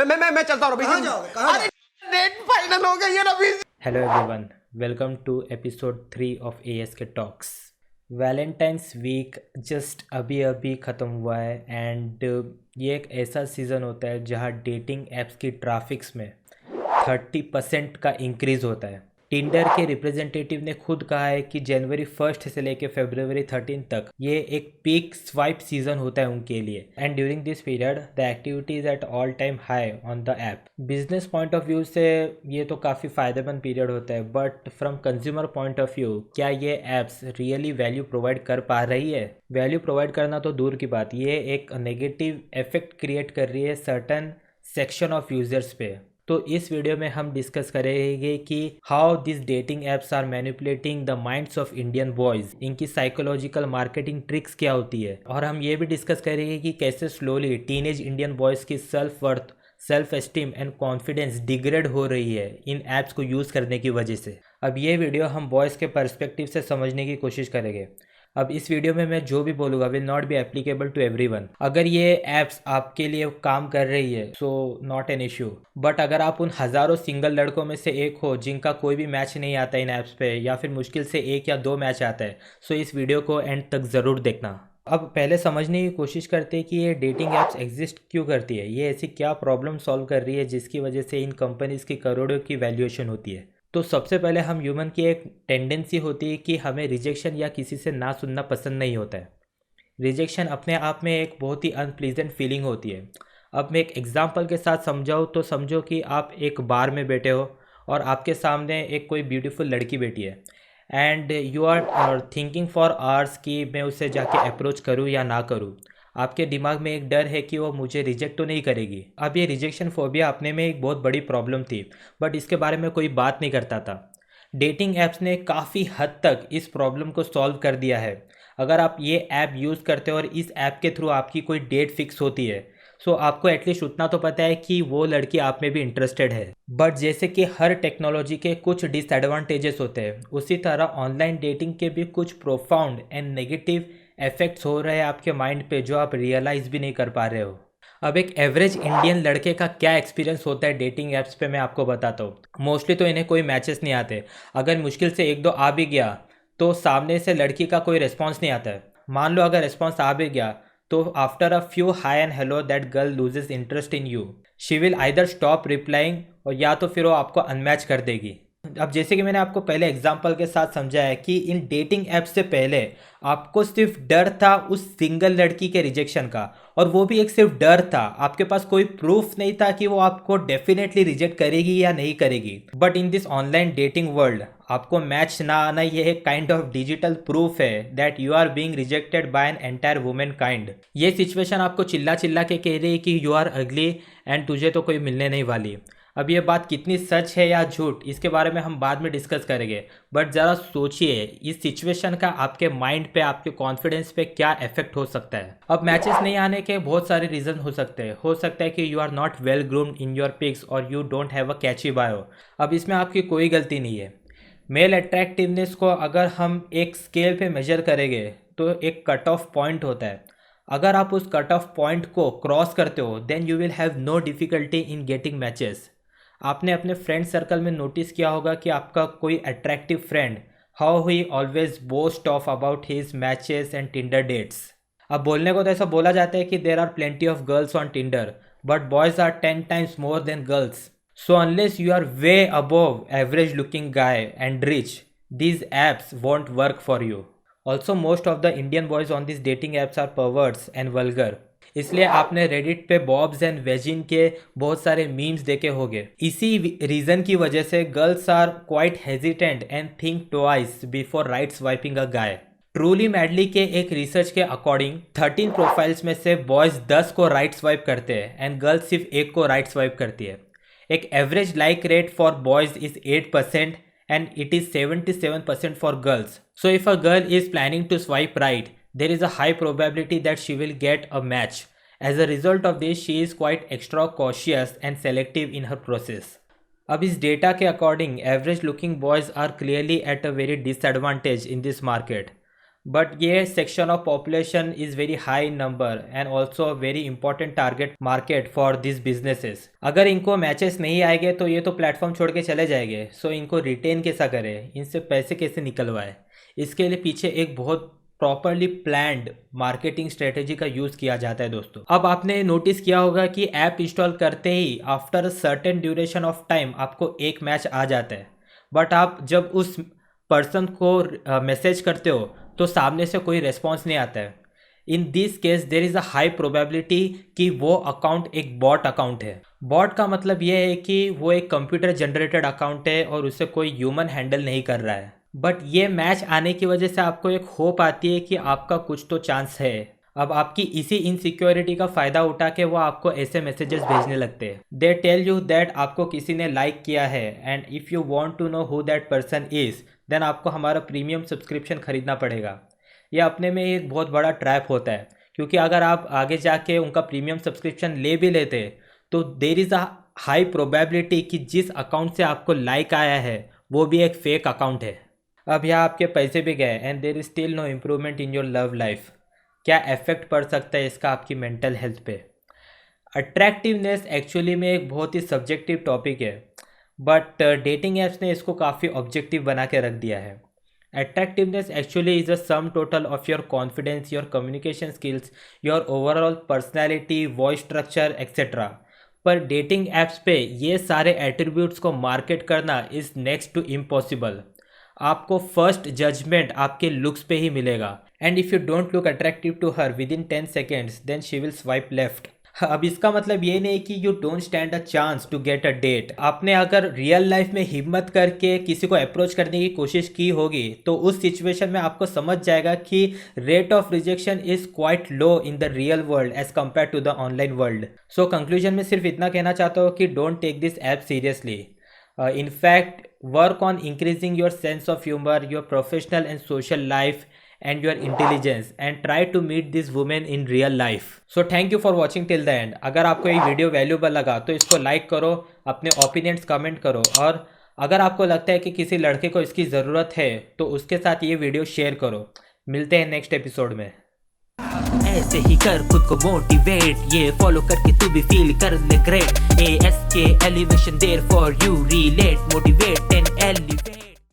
मैं चलता हूँ कहाँ जाओगे? कहाँ अरे डेट फाइनल हो गई है ना अभी। Hello everyone, welcome to episode 3 of ASK Talks. Valentine's week just अभी अभी ख़त्म हुआ है एंड ये एक ऐसा सीज़न होता है जहाँ डेटिंग ऐप्स की ट्रैफिक्स में 30% का इंक्रीज़ होता है। टिंडर के रिप्रेजेंटेटिव ने खुद कहा है कि जनवरी 1 से लेकर फरवरी 13 तक ये एक पीक स्वाइप सीजन होता है उनके लिए and during this period the activity is at all time high on the app. Business point of view से ये तो काफ़ी फ़ायदेमंद पीरियड होता है, but from consumer point of view क्या ये ऐप्स रियली वैल्यू प्रोवाइड कर पा रही है? वैल्यू प्रोवाइड करना तो दूर की बात, ये एक नेगेटिव इफेक्ट क्रिएट कर रही है सर्टन सेक्शन ऑफ यूजर्स पे। तो इस वीडियो में हम डिस्कस करेंगे कि how this dating apps are manipulating the minds of Indian boys, इनकी साइकोलॉजिकल मार्केटिंग ट्रिक्स क्या होती है, और हम ये भी डिस्कस करेंगे कि कैसे स्लोली टीनेज इंडियन बॉयज़ की self worth, self esteem and confidence degrade हो रही है इन ऐप्स को यूज़ करने की वजह से। अब ये वीडियो हम बॉयज़ के पर्सपेक्टिव से समझने की कोशिश करेंगे। अब इस वीडियो में मैं जो भी बोलूँगा will not be applicable to everyone. अगर ये ऐप्स आपके लिए काम कर रही है so not an issue, but अगर आप उन हज़ारों सिंगल लड़कों में से एक हो जिनका कोई भी मैच नहीं आता इन ऐप्स पे, या फिर मुश्किल से 1 या 2 मैच आता है, सो इस वीडियो को एंड तक ज़रूर देखना। अब पहले समझने की कोशिश करते हैं कि ये डेटिंग ऐप्स एग्जिस्ट क्यों करती है, ये ऐसी क्या प्रॉब्लम सॉल्व कर रही है जिसकी वजह से इन कंपनीज़ की करोड़ों की वैल्यूएशन होती है। तो सबसे पहले हम ह्यूमन की एक टेंडेंसी होती है कि हमें रिजेक्शन या किसी से ना सुनना पसंद नहीं होता है। रिजेक्शन अपने आप में एक बहुत ही अनप्लीजेंट फीलिंग होती है। अब मैं एक एग्जांपल के साथ समझाऊँ तो समझो कि आप एक बार में बैठे हो और आपके सामने एक कोई ब्यूटीफुल लड़की बैठी है and you are thinking for hours कि मैं उसे जाके अप्रोच करूँ या ना करूँ। आपके दिमाग में एक डर है कि वो मुझे रिजेक्ट तो नहीं करेगी। अब ये रिजेक्शन फोबिया अपने में एक बहुत बड़ी प्रॉब्लम थी, बट इसके बारे में कोई बात नहीं करता था। डेटिंग ऐप्स ने काफ़ी हद तक इस प्रॉब्लम को सॉल्व कर दिया है। अगर आप ये ऐप यूज़ करते हो और इस ऐप के थ्रू आपकी कोई डेट फिक्स होती है, सो आपको एटलीस्ट उतना तो पता है कि वो लड़की आप में भी इंटरेस्टेड है। बट जैसे कि हर टेक्नोलॉजी के कुछ डिसएडवांटेजेस होते हैं, उसी तरह ऑनलाइन डेटिंग के भी कुछ प्रोफाउंड एंड नेगेटिव इफेक्ट्स हो रहे हैं आपके माइंड पे जो आप रियलाइज़ भी नहीं कर पा रहे हो। अब एक एवरेज इंडियन लड़के का क्या एक्सपीरियंस होता है डेटिंग ऐप्स पे मैं आपको बताता हूँ। मोस्टली तो इन्हें कोई मैचेस नहीं आते। अगर मुश्किल से 1-2 आ भी गया तो सामने से लड़की का कोई रिस्पॉन्स नहीं आता है। मान लो अगर रिस्पॉन्स आ भी गया तो after a few high and hello that girl loses interest in you. She will either stop replying और या तो फिर वो आपको अनमैच कर देगी। अब जैसे कि मैंने आपको पहले एग्जांपल के साथ समझाया कि इन डेटिंग ऐप से पहले आपको सिर्फ डर था उस सिंगल लड़की के रिजेक्शन का, और वो भी एक सिर्फ डर था, आपके पास कोई प्रूफ नहीं था कि वो आपको डेफिनेटली रिजेक्ट करेगी या नहीं करेगी। But in this online dating world आपको मैच ना आना ये एक काइंड ऑफ डिजिटल प्रूफ है that you are being rejected by an entire women kind. ये सिचुएशन आपको चिल्ला चिल्ला के कह रही है कि यू आर अगली एंड तुझे तो कोई मिलने नहीं वाली। अब ये बात कितनी सच है या झूठ इसके बारे में हम बाद में डिस्कस करेंगे, बट ज़रा सोचिए इस सिचुएशन का आपके माइंड पे, आपके कॉन्फिडेंस पे क्या इफेक्ट हो सकता है। अब मैचेस नहीं आने के बहुत सारे रीज़न हो सकते हैं। हो सकता है कि you are not well groomed in your pics और you don't have a catchy bio. अब इसमें आपकी कोई गलती नहीं है। मेल अट्रैक्टिवनेस को अगर हम एक स्केल पे मेजर करेंगे तो एक कट ऑफ पॉइंट होता है। अगर आप उस कट ऑफ पॉइंट को क्रॉस करते हो then you will have no difficulty in getting matches. आपने अपने फ्रेंड सर्कल में नोटिस किया होगा कि आपका कोई attractive friend how he always boast of about his matches and Tinder dates. अब बोलने को तो ऐसा बोला जाता है कि there are plenty of girls on Tinder but boys are 10 times more than girls. So unless you are way above average looking guy and rich these apps won't work for you. Also, most of the Indian boys on these dating apps are perverts and vulgar. इसलिए आपने Reddit पे bobs and वेजिन के बहुत सारे memes देखे होंगे। इसी reason की वजह से girls are quite hesitant and think twice before right swiping a guy. Truly Madly के एक रिसर्च के अकॉर्डिंग 13 प्रोफाइल्स में से बॉयज़ 10 को राइट स्वाइप करते हैं एंड गर्ल्स सिर्फ 1 को राइट स्वाइप करती है। एक average like rate for boys is 8% and it is 77% for girls. So if a girl is planning to swipe right, there is a high probability that she will get a match. As a result of this, she is quite extra cautious and selective in her process. अब इस data के according average looking boys are clearly at a very disadvantage in this market. but ये section of population is very high number and also a very important target market for these businesses. अगर इनको matches नहीं आएंगे तो ये तो platform छोड़ के चले जाएंगे. सो इनको रिटेन कैसा करें, इनसे पैसे कैसे निकलवाए, इसके लिए पीछे एक बहुत प्रॉपरली प्लान्ड मार्केटिंग स्ट्रेटेजी का यूज़ किया जाता है दोस्तों. अब आपने नोटिस किया होगा कि ऐप इंस्टॉल करते ही after certain duration of time आपको एक मैच आ जाता है, बट आप जब उस पर्सन को मैसेज करते हो तो सामने से कोई रिस्पॉन्स नहीं आता है. In this case there is a high probability कि वो अकाउंट एक बॉट अकाउंट है. बॉट का मतलब ये है कि वो एक कंप्यूटर जनरेटेड अकाउंट है और उसे कोई ह्यूमन हैंडल नहीं कर रहा है. बट ये मैच आने की वजह से आपको एक होप आती है कि आपका कुछ तो चांस है. अब आपकी इसी इनसिक्योरिटी का फ़ायदा उठा के वो आपको ऐसे मैसेजेस भेजने लगते हैं. दे टेल यू दैट आपको किसी ने लाइक किया है and if you want to know who that person is then आपको हमारा प्रीमियम सब्सक्रिप्शन ख़रीदना पड़ेगा. ये अपने में एक बहुत बड़ा ट्रैप होता है, क्योंकि अगर आप आगे जाके उनका प्रीमियम सब्सक्रिप्शन ले भी लेते तो there is a high probability कि जिस अकाउंट से आपको लाइक आया है वो भी एक फेक अकाउंट है. अब यहाँ आपके पैसे भी गए and there is still no improvement in your love life. क्या इफेक्ट पड़ सकता है इसका आपकी मेंटल हेल्थ पे. अट्रैक्टिवनेस एक्चुअली में एक बहुत ही सब्जेक्टिव टॉपिक है, बट डेटिंग ऐप्स ने इसको काफ़ी ऑब्जेक्टिव बना के रख दिया है. Attractiveness actually is a sum total of your confidence, your communication skills, your overall personality, voice structure etcetera. पर डेटिंग ऐप्स पे ये सारे एट्रीब्यूट्स को मार्केट करना इज़ नेक्स्ट टू इम्पॉसिबल. आपको फर्स्ट जजमेंट आपके लुक्स पे ही मिलेगा and if you don't look attractive to her within 10 seconds then she will swipe left. अब इसका मतलब ये नहीं कि you don't stand a chance to get a date. आपने अगर रियल लाइफ में हिम्मत करके किसी को अप्रोच करने की कोशिश की होगी तो उस सिचुएशन में आपको समझ जाएगा कि rate of rejection is quite low in the real world as compare to the online world. So conclusion में सिर्फ इतना कहना चाहता हूँ कि don't take this app seriously. In fact, work on increasing your sense of humor, your professional and social life, and your intelligence, and try to meet these women in real life. So thank you for watching till the end. अगर आपको ये video valuable लगा तो इसको like करो, अपने opinions comment करो, और अगर आपको लगता है कि किसी लड़के को इसकी ज़रूरत है तो उसके साथ ये वीडियो शेयर करो. मिलते हैं नेक्स्ट एपिसोड में. ऐसे ही कर खुद को मोटिवेट, ये फॉलो करके तू भी फील कर ले great. ASK elevation there for you, relate, motivate and elevate.